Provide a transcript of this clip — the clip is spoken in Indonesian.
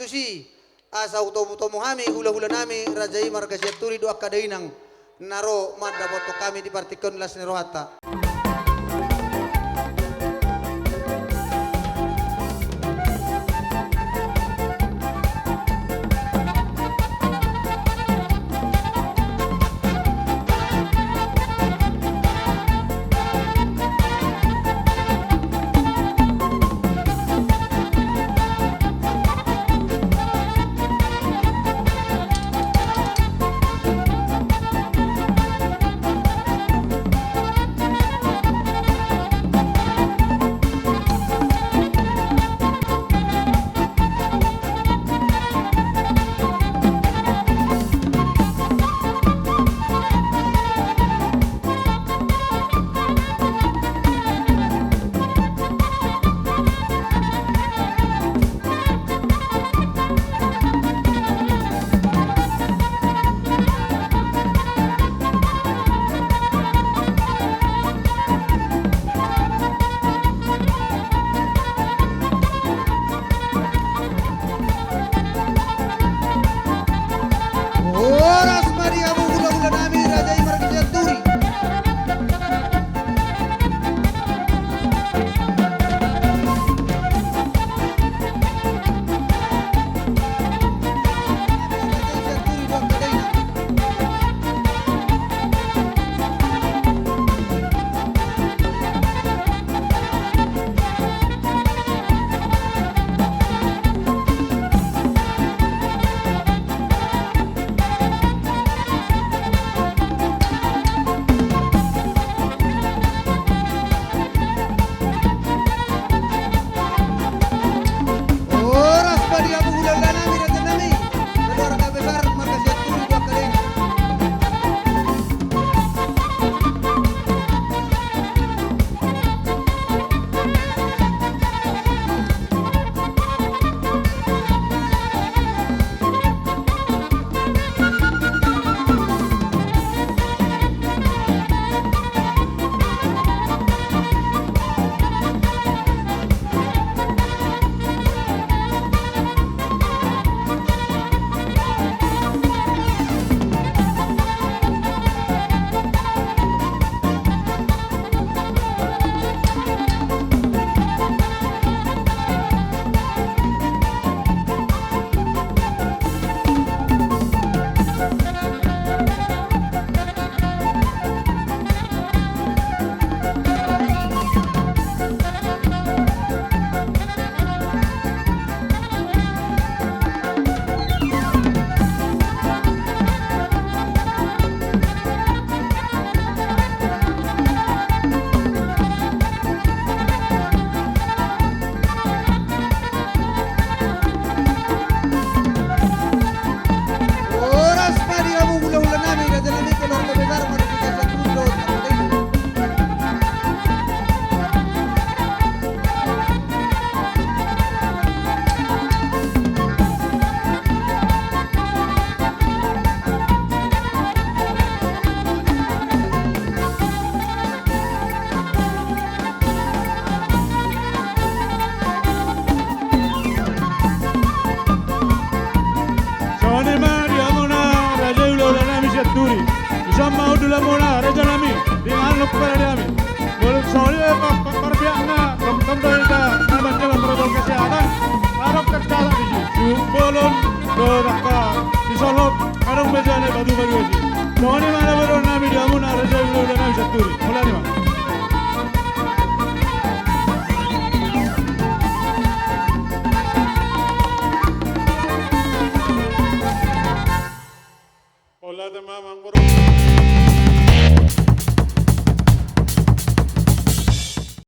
susi asa utomu hami hula-hula nami Rajai Margasiaturi doa kadainang naro madda boto kami di partikon las nerohata. Dula mona raja nami dengan lupa kami boleh soalnya perbiakna tentu kita nama jalan protokol kesehatan harap tercatat di sini bolon doraka disolok karung bejane badu badu di soalnya mana baru nami dia mona raja dula nami saturi mulai nih Hola teman,